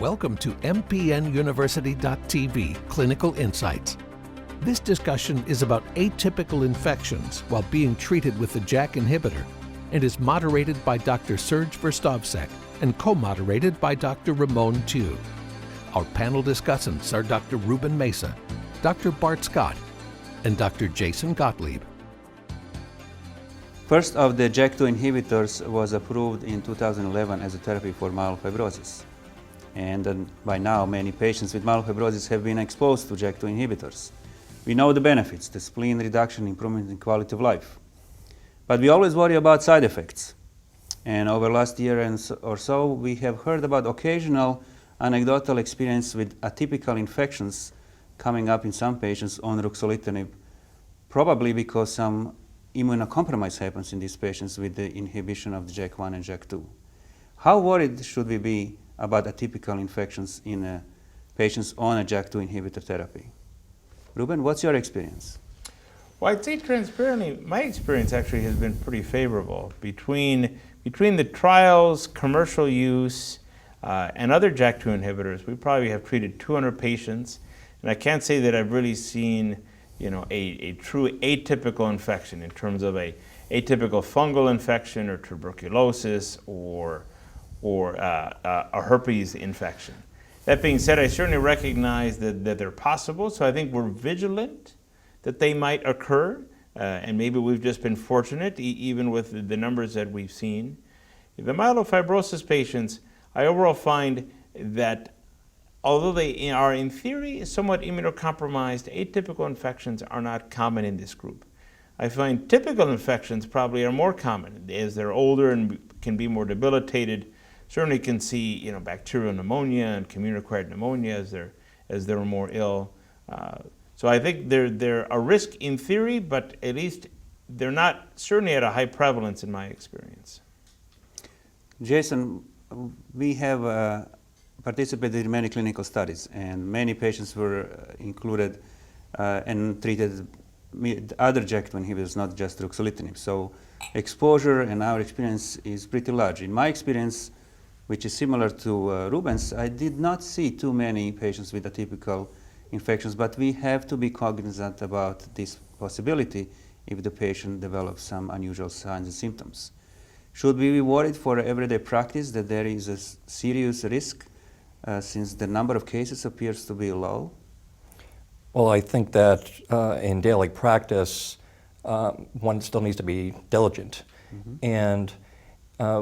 Welcome to mpnuniversity.tv Clinical Insights. This discussion is about atypical infections while being treated with the JAK inhibitor and is moderated by Dr. Srdan Verstovsek and co-moderated by Dr. Ramon V. Our panel discussants are Dr. Ruben Mesa, Dr. Bart Scott, and Dr. Jason Gotlib. First of the JAK2 inhibitors was approved in 2011 as a therapy for myelofibrosis. And by now, many patients with myelofibrosis have been exposed to JAK2 inhibitors. We know the benefits, the spleen reduction, improvement in quality of life. But we always worry about side effects. And over last year or so, we have heard about occasional anecdotal experience with atypical infections coming up in some patients on ruxolitinib, probably because some immunocompromise happens in these patients with the inhibition of the JAK1 and JAK2. How worried should we be about atypical infections in patients on a JAK2 inhibitor therapy? Ruben, what's your experience? Well, I'd say transparently, my experience actually has been pretty favorable. Between the trials, commercial use, and other JAK2 inhibitors, we probably have treated 200 patients, and I can't say that I've really seen, a true atypical infection in terms of a atypical fungal infection or tuberculosis or a herpes infection. That being said, I certainly recognize that they're possible, so I think we're vigilant that they might occur, and maybe we've just been fortunate, even with the numbers that we've seen. The myelofibrosis patients, I overall find that although they are in theory somewhat immunocompromised, atypical infections are not common in this group. I find typical infections probably are more common as they're older and can be more debilitated. Certainly can see bacterial pneumonia and community-acquired pneumonia as they're more ill. So I think they're a risk in theory, but at least they're not certainly at a high prevalence in my experience. Jason, we have participated in many clinical studies, and many patients were included and treated with other JAK2 inhibitors, not just ruxolitinib. So exposure and our experience is pretty large. In my experience, which is similar to Ruben's, I did not see too many patients with atypical infections, but we have to be cognizant about this possibility if the patient develops some unusual signs and symptoms. Should we be worried for everyday practice that there is a serious risk since the number of cases appears to be low? Well, I think that in daily practice, one still needs to be diligent. Mm-hmm. And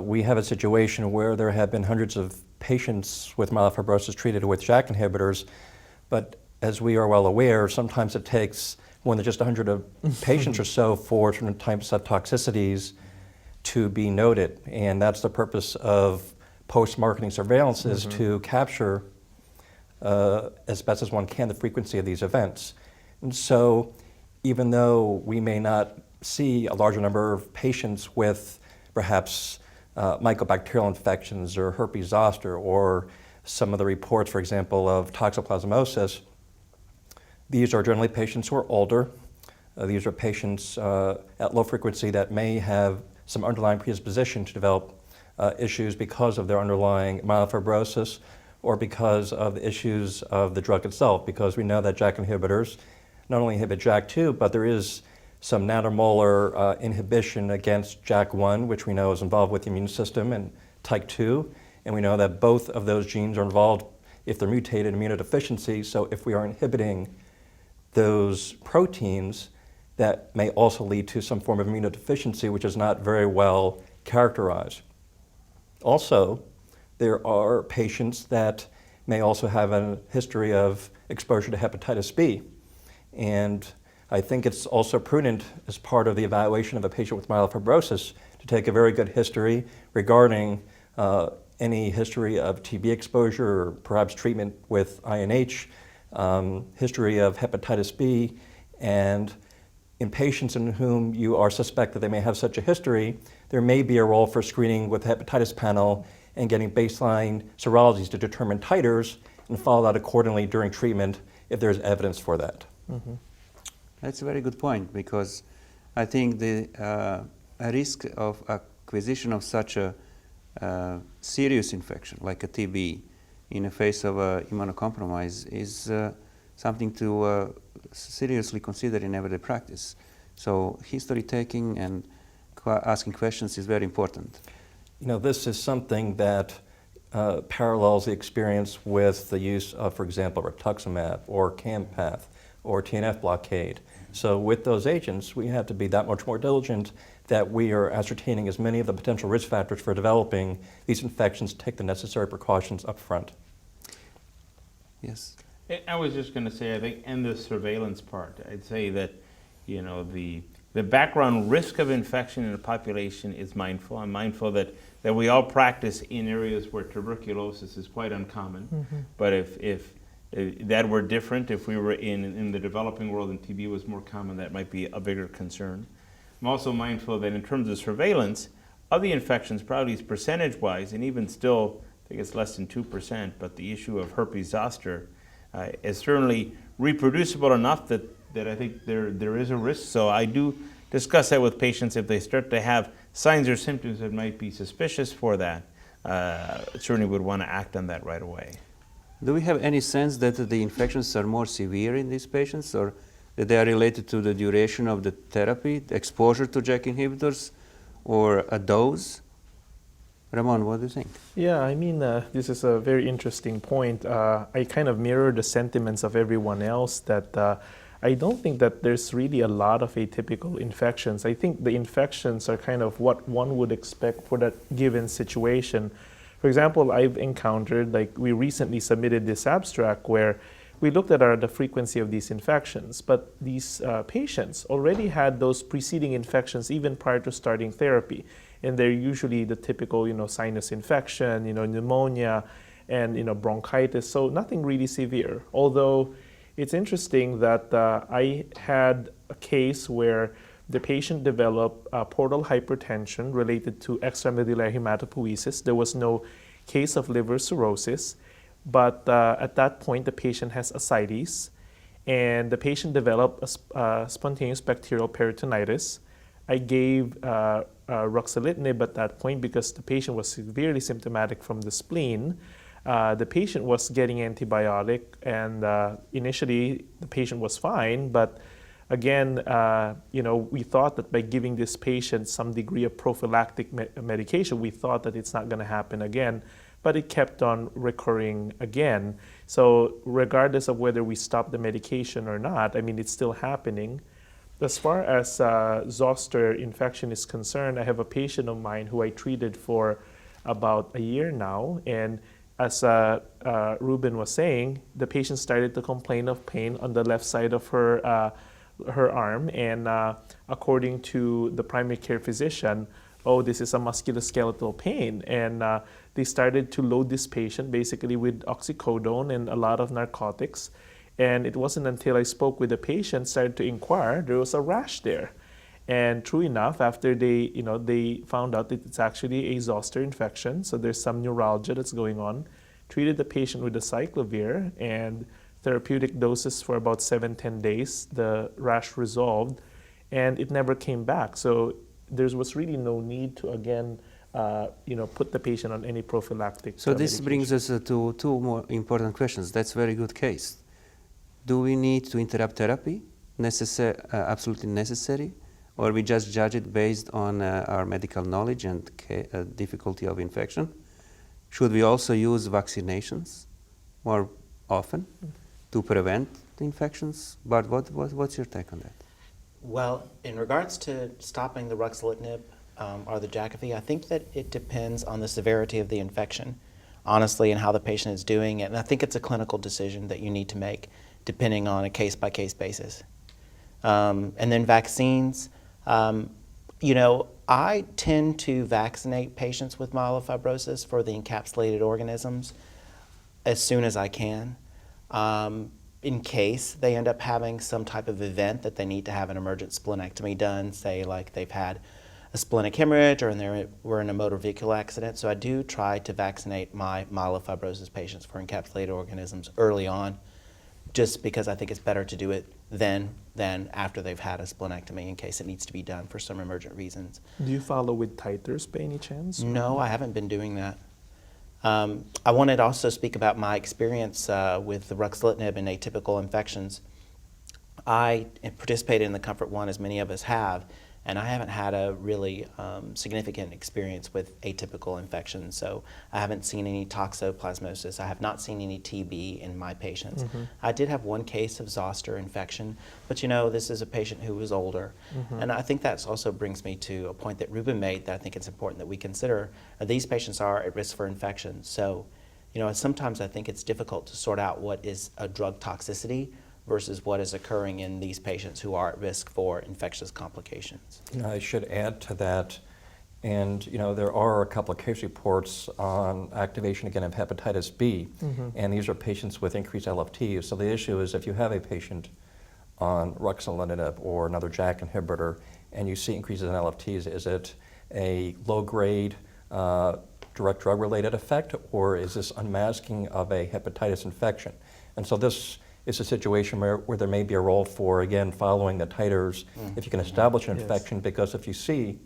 we have a situation where there have been hundreds of patients with myelofibrosis treated with JAK inhibitors, but as we are well aware, sometimes it takes more than just 100 of patients or so for certain types of toxicities to be noted, and that's the purpose of post-marketing surveillance is to capture as best as one can the frequency of these events. And so even though we may not see a larger number of patients with perhaps mycobacterial infections or herpes zoster or some of the reports, for example, of toxoplasmosis, these are generally patients who are older. These are patients at low frequency that may have some underlying predisposition to develop issues because of their underlying myelofibrosis or because of the issues of the drug itself, because we know that JAK inhibitors not only inhibit JAK2, but there is some nanomolar inhibition against JAK1, which we know is involved with the immune system, and TYK2, and we know that both of those genes are involved if they're mutated in immunodeficiency. So if we are inhibiting those proteins, that may also lead to some form of immunodeficiency, which is not very well characterized. Also, there are patients that may also have a history of exposure to hepatitis B, and I think it's also prudent as part of the evaluation of a patient with myelofibrosis to take a very good history regarding any history of TB exposure or perhaps treatment with INH, history of hepatitis B, and in patients in whom you are suspect that they may have such a history, there may be a role for screening with the hepatitis panel and getting baseline serologies to determine titers and follow that accordingly during treatment if there's evidence for that. Mm-hmm. That's a very good point, because I think the risk of acquisition of such a serious infection like a TB in the face of immunocompromise is something to seriously consider in everyday practice. So history taking and asking questions is very important. You know, this is something that parallels the experience with the use of, for example, rituximab or Campath or TNF blockade. So with those agents, we have to be that much more diligent that we are ascertaining as many of the potential risk factors for developing these infections, take the necessary precautions up front. Yes. I was just going to say, I think, and the surveillance part, I'd say that, you know, the background risk of infection in the population is mindful. I'm mindful that we all practice in areas where tuberculosis is quite uncommon. Mm-hmm. But if that were different, if we were in the developing world and TB was more common, that might be a bigger concern. I'm also mindful that in terms of surveillance of the infections, probably percentage-wise, and even still, I think it's less than 2%, but the issue of herpes zoster is certainly reproducible enough that I think there is a risk. So I do discuss that with patients if they start to have signs or symptoms that might be suspicious for that. Certainly would want to act on that right away. Do we have any sense that the infections are more severe in these patients, or that they are related to the duration of the therapy, the exposure to JAK inhibitors, or a dose? Ramon, what do you think? Yeah, I mean, this is a very interesting point. I kind of mirror the sentiments of everyone else that I don't think that there's really a lot of atypical infections. I think the infections are kind of what one would expect for that given situation. For example, I've encountered, like we recently submitted this abstract where we looked at the frequency of these infections, but these patients already had those preceding infections even prior to starting therapy. And they're usually the typical, sinus infection, pneumonia, and, bronchitis. So nothing really severe. Although it's interesting that I had a case where the patient developed portal hypertension related to extramedullary hematopoiesis. There was no case of liver cirrhosis, but at that point, the patient has ascites, and the patient developed a spontaneous bacterial peritonitis. I gave ruxolitinib at that point because the patient was severely symptomatic from the spleen. The patient was getting antibiotic, and initially the patient was fine, but again, we thought that by giving this patient some degree of prophylactic medication, we thought that it's not going to happen again, but it kept on recurring again. So regardless of whether we stop the medication or not, I mean, it's still happening. As far as zoster infection is concerned, I have a patient of mine who I treated for about a year now, and as Ruben was saying, the patient started to complain of pain on the left side of her arm, and according to the primary care physician, this is a musculoskeletal pain, and they started to load this patient basically with oxycodone and a lot of narcotics, and it wasn't until I spoke with the patient, started to inquire, there was a rash there. And true enough, after they found out that it's actually a zoster infection, so there's some neuralgia that's going on, treated the patient with acyclovir and therapeutic doses for about 7-10 days. The rash resolved, and it never came back. So there was really no need to, again, put the patient on any prophylactic So this medication. brings us to two more important questions. That's a very good case. Do we need to interrupt therapy? Absolutely necessary? Or we just judge it based on our medical knowledge and difficulty of infection? Should we also use vaccinations more often to prevent the infections? Bart, what's your take on that? Well, in regards to stopping the ruxolitinib or the Jakafi, I think that it depends on the severity of the infection, honestly, and how the patient is doing it. And I think it's a clinical decision that you need to make depending on a case-by-case basis. And then vaccines, I tend to vaccinate patients with myelofibrosis for the encapsulated organisms as soon as I can, in case they end up having some type of event that they need to have an emergent splenectomy done, say like they've had a splenic hemorrhage or they were in a motor vehicle accident. So I do try to vaccinate my myelofibrosis patients for encapsulated organisms early on, just because I think it's better to do it then than after they've had a splenectomy in case it needs to be done for some emergent reasons. Do you follow with titers by any chance? No, I haven't been doing that. I wanted to also speak about my experience with the ruxolitinib and atypical infections. I participated in the Comfort 1, as many of us have, and I haven't had a really significant experience with atypical infections. So I haven't seen any toxoplasmosis. I have not seen any TB in my patients. I did have one case of zoster infection, but you know, this is a patient who was older. And I think that also brings me to a point that Ruben made that I think it's important that we consider. These patients are at risk for infection. So, you know, sometimes I think it's difficult to sort out what is a drug toxicity versus what is occurring in these patients who are at risk for infectious complications. You know, I should add to that, and you know, there are a couple of case reports on activation again of hepatitis B, and these are patients with increased LFTs. So the issue is if you have a patient on ruxolitinib or another JAK inhibitor and you see increases in LFTs, is it a low-grade direct drug-related effect, or is this unmasking of a hepatitis infection? And so this is a situation where there may be a role for, again, following the titers if you can establish an infection, because if you see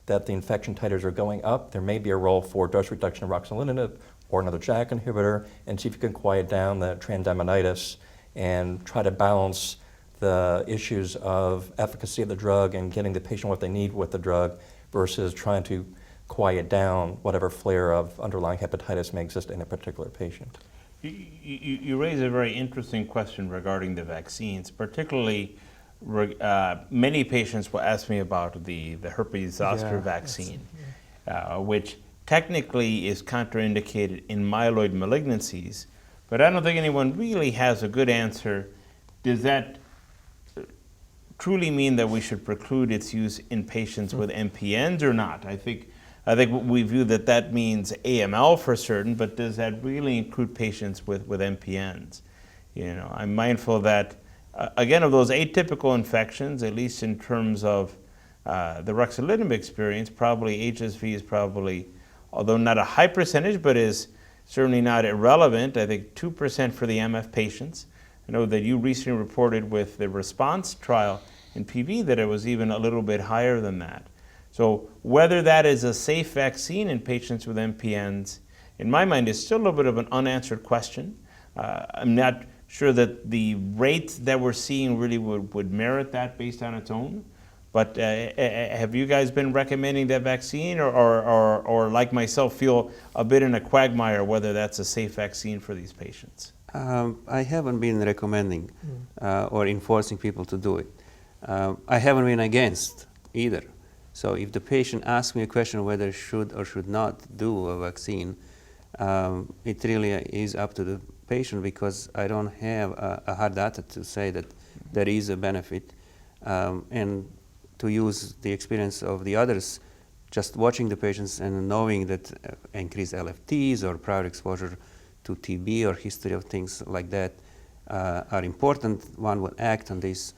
that the infection titers are going up, there may be a role for dose reduction of ruxolitinib or another JAK inhibitor, and see if you can quiet down the transaminitis and try to balance the issues of efficacy of the drug and getting the patient what they need with the drug versus trying to quiet down whatever flare of underlying hepatitis may exist in a particular patient. You raise a very interesting question regarding the vaccines, particularly many patients will ask me about the herpes zoster vaccine, which technically is contraindicated in myeloid malignancies, but I don't think anyone really has a good answer. Does that truly mean that we should preclude its use in patients with MPNs or not? I think we view that means AML for certain, but does that really include patients with MPNs? You know, I'm mindful that, again, of those atypical infections, at least in terms of the ruxolitinib experience, probably HSV is probably, although not a high percentage, but is certainly not irrelevant. I think 2% for the MF patients. I know that you recently reported with the response trial in PV that it was even a little bit higher than that. So whether that is a safe vaccine in patients with MPNs, in my mind, is still a little bit of an unanswered question. I'm not sure that the rate that we're seeing really would merit that based on its own. But have you guys been recommending that vaccine, or like myself, feel a bit in a quagmire whether that's a safe vaccine for these patients? I haven't been recommending or enforcing people to do it. I haven't been against either. So if the patient asks me a question whether should or should not do a vaccine, it really is up to the patient, because I don't have a hard data to say that there is a benefit. And to use the experience of the others, just watching the patients and knowing that increased LFTs or prior exposure to TB or history of things like that are important, one would act on this.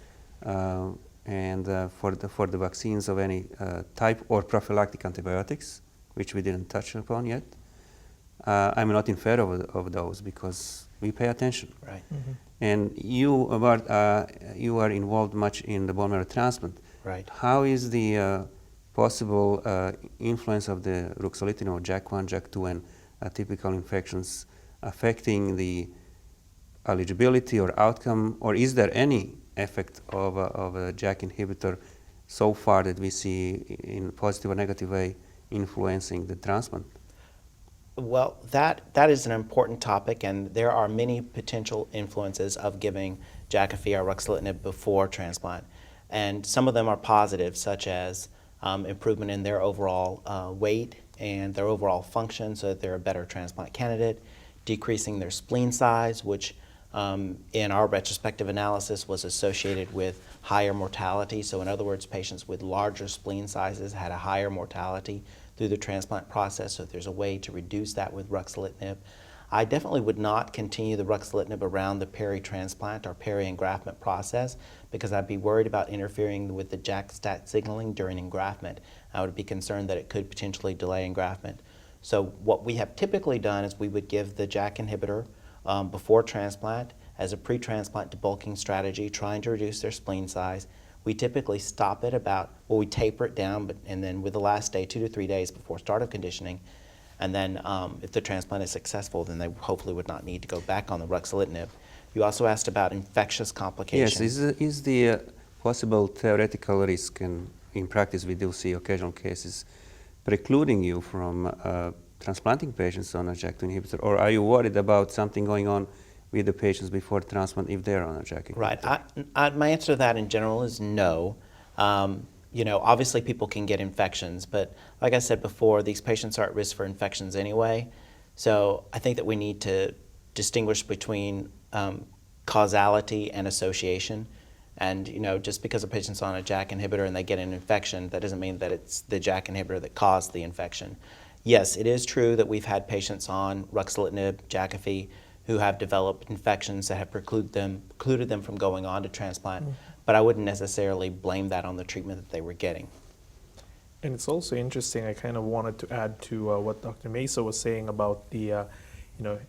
And for the vaccines of any type or prophylactic antibiotics, which we didn't touch upon yet, I'm not in favor of those, because we pay attention. Right. And you, Bart, you are involved much in the bone marrow transplant. Right. How is the possible influence of the ruxolitinib, JAK1, JAK2, and atypical infections affecting the eligibility or outcome, or is there any effect of a JAK inhibitor so far that we see in a positive or negative way influencing the transplant? Well, that is an important topic, and there are many potential influences of giving Jakafi or ruxolitinib before transplant. And some of them are positive, such as improvement in their overall weight and their overall function, so that they're a better transplant candidate, decreasing their spleen size, which in our retrospective analysis was associated with higher mortality. So in other words, patients with larger spleen sizes had a higher mortality through the transplant process. So if there's a way to reduce that with ruxolitinib, I definitely would not continue the ruxolitinib around the peri-transplant or peri-engraftment process, because I'd be worried about interfering with the JAK-STAT signaling during engraftment. I would be concerned that it could potentially delay engraftment. So what we have typically done is we would give the JAK inhibitor before transplant as a pre-transplant debulking strategy, trying to reduce their spleen size. We typically stop it about, well, we taper it down, and then with the last day, 2 to 3 days before start of conditioning, And then if the transplant is successful, then they hopefully would not need to go back on the ruxolitinib. You also asked about infectious complications. Yes, is the possible theoretical risk, and in practice we do see occasional cases, precluding you from transplanting patients on a JAK2 inhibitor, or are you worried about something going on with the patients before transplant if they're on a JAK inhibitor? Right. My answer to that in general is no. You know, obviously people can get infections, but like I said before, these patients are at risk for infections anyway. So I think that we need to distinguish between causality and association. And you know, just because a patient's on a JAK inhibitor and they get an infection, that doesn't mean that it's the JAK inhibitor that caused the infection. Yes, it is true that we've had patients on ruxolitinib, Jakafi, who have developed infections that have precluded them from going on to transplant. But I wouldn't necessarily blame that on the treatment that they were getting. And it's also interesting, I kind of wanted to add to what Dr. Mesa was saying about the,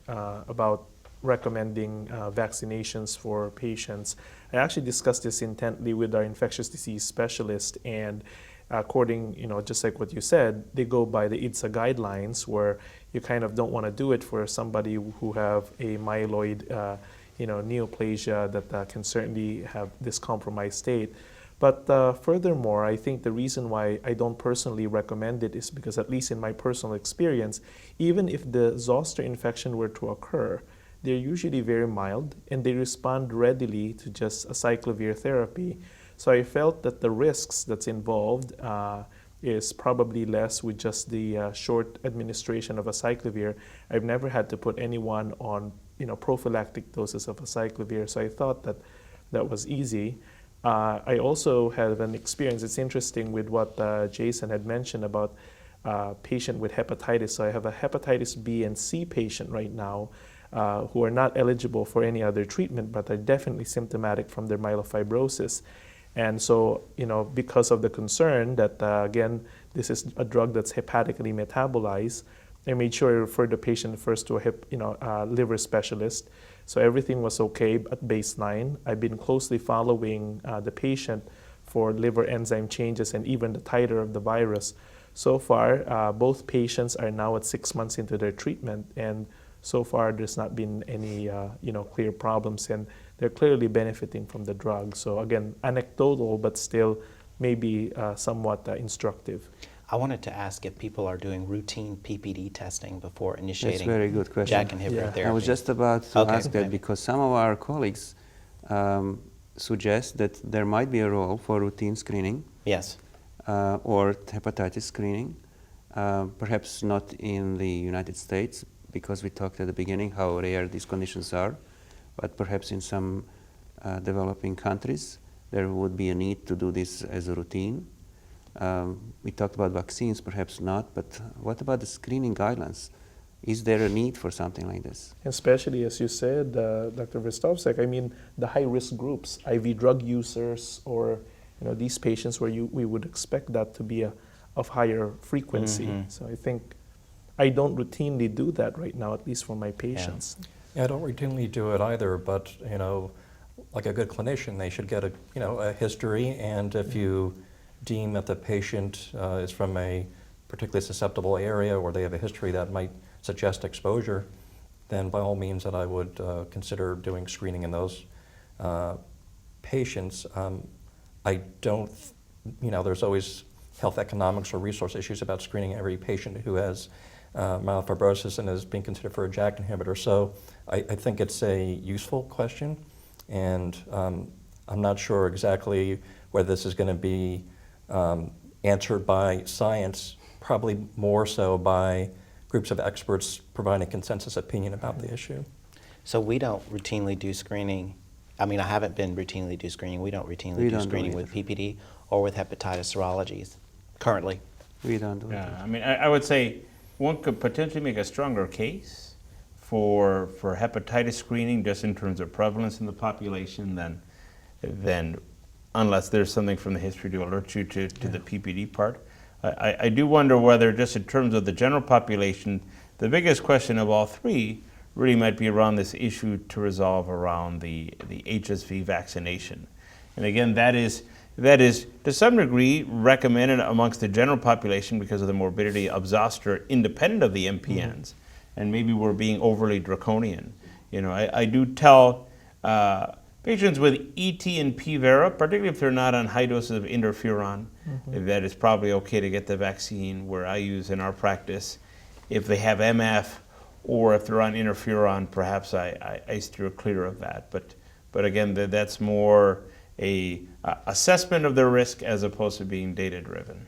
about recommending vaccinations for patients. I actually discussed this intently with our infectious disease specialist, and according, just like what you said, they go by the IDSA guidelines where you kind of don't want to do it for somebody who have a myeloid neoplasia that can certainly have this compromised state. But furthermore, I think the reason why I don't personally recommend it is because, at least in my personal experience, even if the zoster infection were to occur, they're usually very mild and they respond readily to just acyclovir therapy. So I felt that the risks that's involved is probably less with just the short administration of acyclovir. I've never had to put anyone on prophylactic doses of acyclovir, so I thought that that was easy. I also have an experience, it's interesting with what Jason had mentioned about patient with hepatitis. So I have a hepatitis B and C patient right now who are not eligible for any other treatment, but are definitely symptomatic from their myelofibrosis. And so, because of the concern that, again, this is a drug that's hepatically metabolized, I made sure I referred the patient first to a liver specialist. So everything was okay at baseline. I've been closely following the patient for liver enzyme changes and even the titer of the virus. So far, both patients are now at 6 months into their treatment, and so far there's not been any clear problems, and they're clearly benefiting from the drug. So again, anecdotal, but still maybe somewhat instructive. I wanted to ask if people are doing routine PPD testing before initiating That's a very good question. JAK inhibitor therapy. I was just about to ask that because some of our colleagues suggest that there might be a role for routine screening. Yes. Or hepatitis screening, perhaps not in the United States, because we talked at the beginning how rare these conditions are, but perhaps in some developing countries there would be a need to do this as a routine. We talked about vaccines, perhaps not, but what about the screening guidelines? Is there a need for something like this? Especially, as you said, Dr. Verstovsek, I mean, the high-risk groups, IV drug users, or these patients where we would expect that to be of higher frequency. Mm-hmm. So I think I don't routinely do that right now, at least for my patients. Yeah, I don't routinely do it either, but like a good clinician, they should get a history, and if you deem that the patient is from a particularly susceptible area or they have a history that might suggest exposure, then by all means that I would consider doing screening in those patients. I don't, there's always health economics or resource issues about screening every patient who has myelofibrosis and is being considered for a JAK inhibitor. So I think it's a useful question, and I'm not sure exactly whether this is going to be answered by science, probably more so by groups of experts providing consensus opinion about the issue. So we don't routinely do screening. I mean, I haven't been routinely do screening. We don't routinely do screening with PPD or with hepatitis serologies currently. We don't do it. Yeah, I mean, I would say one could potentially make a stronger case for hepatitis screening just in terms of prevalence in the population than unless there's something from the history to alert you to the PPD part. I do wonder whether, just in terms of the general population, the biggest question of all three really might be around this issue to resolve around the HSV vaccination. And again, that is, that is, to some degree, recommended amongst the general population because of the morbidity of zoster independent of the MPNs. And maybe we're being overly draconian. You know, I do tell patients with ET and P-Vera, particularly if they're not on high doses of interferon, that it's probably okay to get the vaccine, where I use in our practice. If they have MF or if they're on interferon, perhaps I steer clear of that. But again, that's more a assessment of the risk as opposed to being data-driven.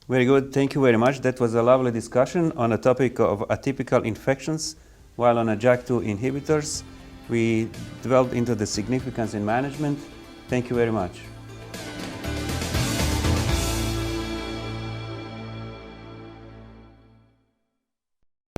Very good. Thank you very much. That was a lovely discussion on the topic of atypical infections while on a JAK2 inhibitors. We delved into the significance in management. Thank you very much.